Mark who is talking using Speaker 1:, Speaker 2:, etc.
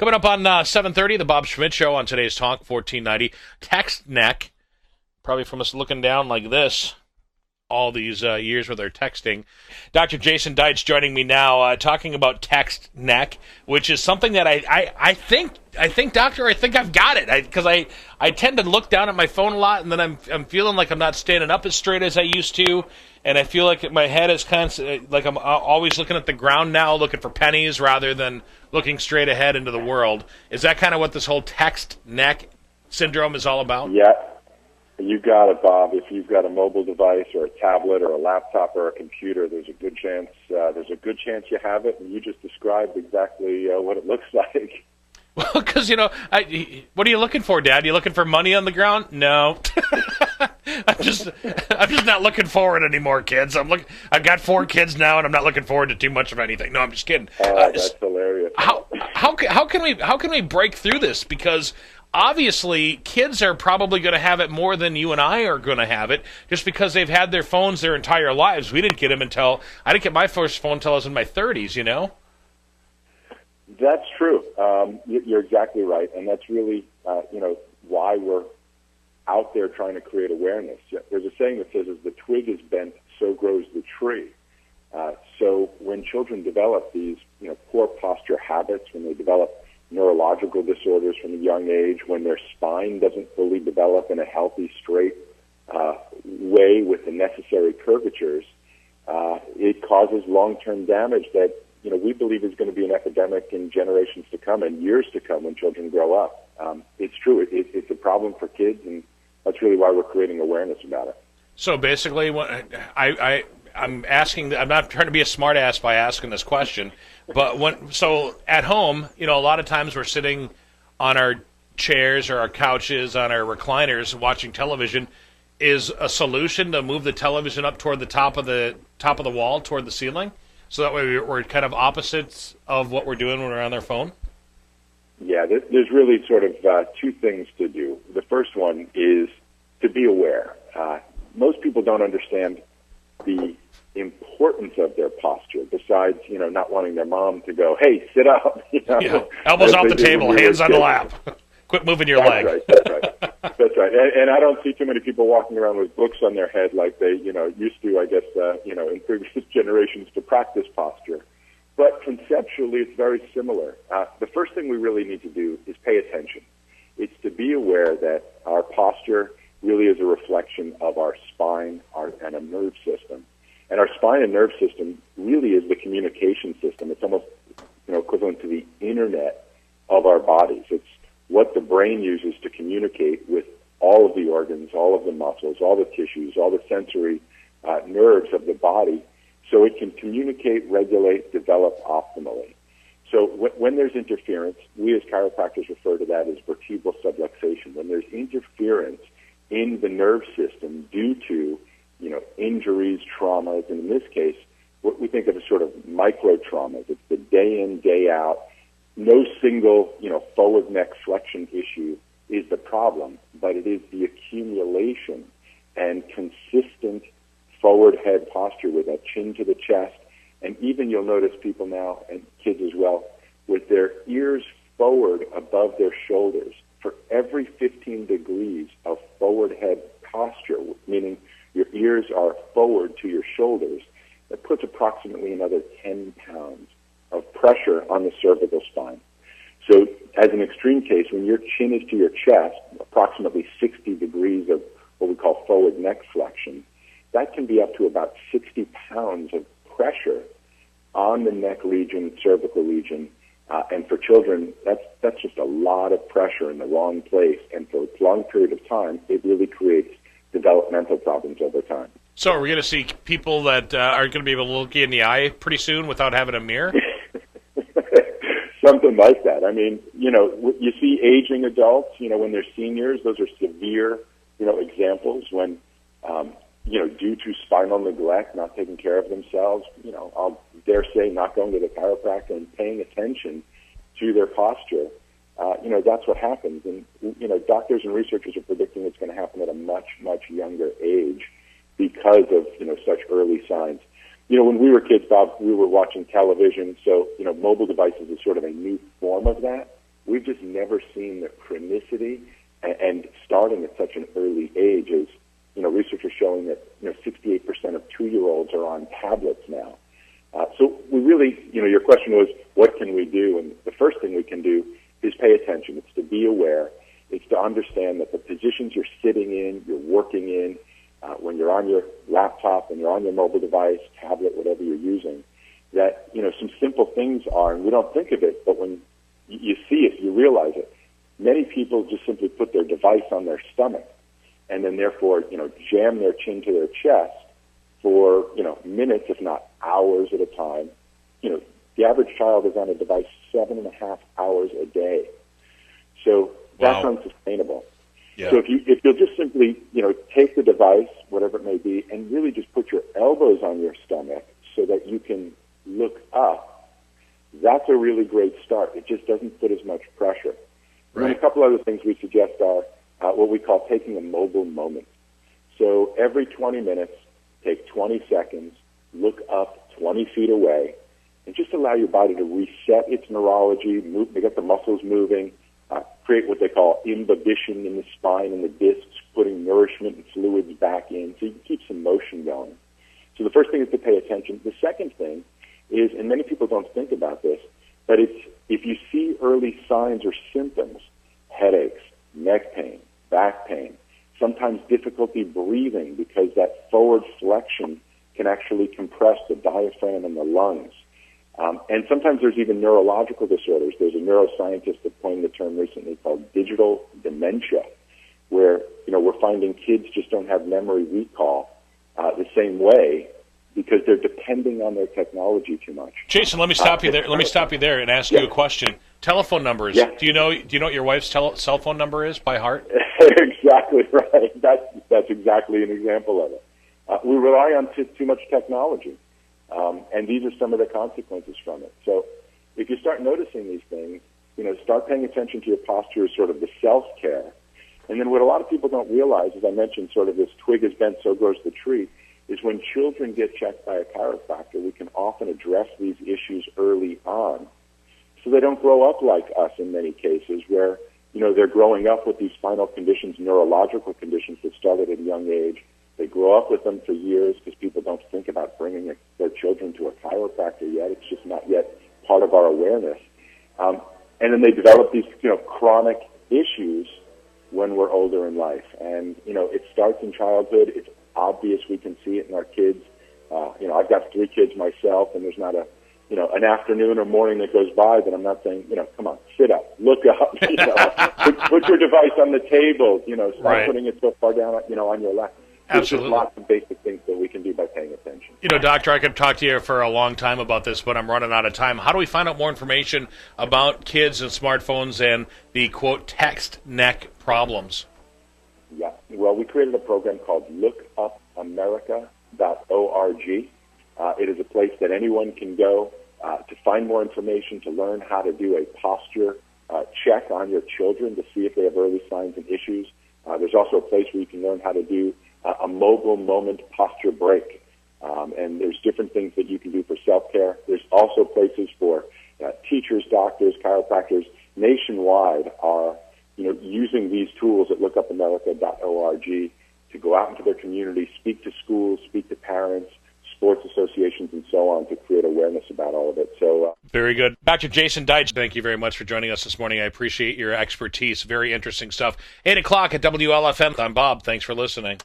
Speaker 1: Coming up on 7:30, the Bob Schmidt Show on today's Talk 1490. Text neck, probably from us looking down like this all these years with our texting. Dr. Jason Deitch joining me now, talking about text neck, which is something that I think, Doctor, I think I've got it. Because I tend to look down at my phone a lot, and then I'm feeling like I'm not standing up as straight as I used to, and I feel like my head is like I'm always looking at the ground now, looking for pennies rather than looking straight ahead into the world. Is that kind of what this whole text neck syndrome is all about?
Speaker 2: Yeah. You got it, Bob. If you've got a mobile device or a tablet or a laptop or a computer, there's a good chance you have it, and you just described exactly what it looks like.
Speaker 1: Well, because what are you looking for, Dad? You looking for money on the ground? No, I'm just not looking forward anymore, kids. I've got 4 kids now, and I'm not looking forward to too much of anything. No, I'm just kidding.
Speaker 2: That's hilarious.
Speaker 1: How can we break through this? Because obviously, kids are probably going to have it more than you and I are going to have it, just because they've had their phones their entire lives. I didn't get my first phone until I was in my 30s,
Speaker 2: That's true. You're exactly right, and that's really, why we're out there trying to create awareness. There's a saying that says, "As the twig is bent, so grows the tree." So when children develop these, poor posture habits, when they develop neurological disorders from a young age, when their spine doesn't fully develop in a healthy, straight way with the necessary curvatures, it causes long-term damage that we believe is going to be an epidemic in generations to come and years to come when children grow up. It's true. It's a problem for kids, and that's really why we're creating awareness about it.
Speaker 1: So basically, I'm asking. I'm not trying to be a smart ass by asking this question, but so at home, a lot of times we're sitting on our chairs or our couches, on our recliners, watching television. Is a solution to move the television up toward the top of the wall, toward the ceiling, so that way we're kind of opposites of what we're doing when we're on our phone?
Speaker 2: Yeah, there's really sort of 2 things to do. The first one is to be aware. Most people don't understand the importance of their posture, besides, not wanting their mom to go, "Hey, sit up."
Speaker 1: Yeah. Elbows off the table, hands on the lap. Quit moving your leg.
Speaker 2: That's right. That's right. And I don't see too many people walking around with books on their head like they, used to, I guess, in previous generations to practice posture. But conceptually, it's very similar. The first thing we really need to do is pay attention. It's to be aware that our posture really is a reflection of our spine and a nerve system. And our spine and nerve system really is the communication system. It's almost equivalent to the internet of our bodies. It's what the brain uses to communicate with all of the organs, all of the muscles, all the tissues, all the sensory nerves of the body, so it can communicate, regulate, develop optimally. So when there's interference, we as chiropractors refer to that as vertebral subluxation. When there's interference in the nerve system due to injuries, traumas, and in this case, what we think of as sort of micro traumas. It's the day in, day out. No single, forward neck flexion issue is the problem, but it is the accumulation and consistent forward head posture with that chin to the chest. And even you'll notice people now, and kids as well, with their ears forward above their shoulders. For every 15 degrees of forward head posture, meaning your ears are forward to your shoulders, that puts approximately another 10 pounds of pressure on the cervical spine. So as an extreme case, when your chin is to your chest, approximately 60 degrees of what we call forward neck flexion, that can be up to about 60 pounds of pressure on the neck region, cervical region. And for children, that's just a lot of pressure in the wrong place. And for a long period of time, it really creates developmental problems over time.
Speaker 1: So are we going to see people that are going to be able to look you in the eye pretty soon without having a mirror?
Speaker 2: Something like that. I mean, you see aging adults, when they're seniors, those are severe, examples when, due to spinal neglect, not taking care of themselves, I'll dare say not going to the chiropractor and paying attention to their posture, that's what happens. And, doctors and researchers are predicting it's going to happen at a much, much younger age because of, such early signs. When we were kids, Bob, we were watching television, so, mobile devices is sort of a new form of that. we've just never seen the chronicity and starting at such an early age. As research is showing that 68% of 2-year-olds are on tablets now. So we really, your question was, what can we do? And the first thing we can do is pay attention. It's to be aware. It's to understand that the positions you're sitting in, you're working in, when you're on your laptop, when you're on your mobile device, tablet, whatever you're using, that, some simple things are, and we don't think of it, but when you see it, you realize it. Many people just simply put their device on their stomach and then therefore, jam their chin to their chest for, minutes, if not hours at a time. The average child is on a device 7.5 hours a day. So that's unsustainable.
Speaker 1: Yeah.
Speaker 2: So if you'll just simply, take the device, whatever it may be, and really just put your elbows on your stomach so that you can look up, that's a really great start. It just doesn't put as much pressure.
Speaker 1: Right.
Speaker 2: And a couple other things we suggest are what we call taking a mobile moment. So every 20 minutes, take 20 seconds, look up 20 feet away, and just allow your body to reset its neurology, get the muscles moving, create what they call imbibition in the spine and the discs, putting nourishment and fluids back in, so you can keep some motion going. So the first thing is to pay attention. The second thing is, and many people don't think about this, but it's if you see early signs or symptoms, headaches, neck pain, back pain, sometimes difficulty breathing because that forward flexion can actually compress the diaphragm and the lungs. And sometimes there's even neurological disorders. There's a neuroscientist that coined the term recently called digital dementia, where we're finding kids just don't have memory recall the same way because they're depending on their technology too much.
Speaker 1: Jason, let me stop you there. Let me stop you there and ask you a question. Telephone numbers.
Speaker 2: Yeah.
Speaker 1: Do you know what your wife's cell phone number is by heart?
Speaker 2: Exactly right. That's exactly an example of it. We rely on too much technology, and these are some of the consequences from it. So if you start noticing these things, start paying attention to your posture as sort of the self-care. And then what a lot of people don't realize, as I mentioned, sort of this twig is bent, so grows the tree, is when children get checked by a chiropractor, we can often address these issues early on so they don't grow up like us in many cases where, they're growing up with these spinal conditions, neurological conditions that started at a young age. They grow up with them for years because people don't think about bringing their children to a chiropractor yet. It's just not yet part of our awareness. And then they develop these, chronic issues when we're older in life. And, it starts in childhood. It's obvious we can see it in our kids. I've got 3 kids myself, and there's not an afternoon or morning that goes by that I'm not saying, come on, sit up, look up, put your device on the table, stop putting it so far down, on your lap. There's just lots of basic things that we can do by paying attention.
Speaker 1: Doctor, I could talk to you for a long time about this, but I'm running out of time. How do we find out more information about kids and smartphones and the, quote, text neck problems?
Speaker 2: Yeah, well, we created a program called lookupamerica.org. It is a place that anyone can go to find more information, to learn how to do a posture check on your children to see if they have early signs and issues. There's also a place where you can learn how to do a mobile moment posture break. And there's different things that you can do for self-care. There's also places for teachers, doctors, chiropractors nationwide are using these tools at lookupamerica.org to go out into their community, speak to schools, speak to parents, sports associations, and so on to create awareness about all of it. So,
Speaker 1: very good. Dr. Jason Deitch, thank you very much for joining us this morning. I appreciate your expertise. Very interesting stuff. 8 o'clock at WLFM. I'm Bob. Thanks for listening.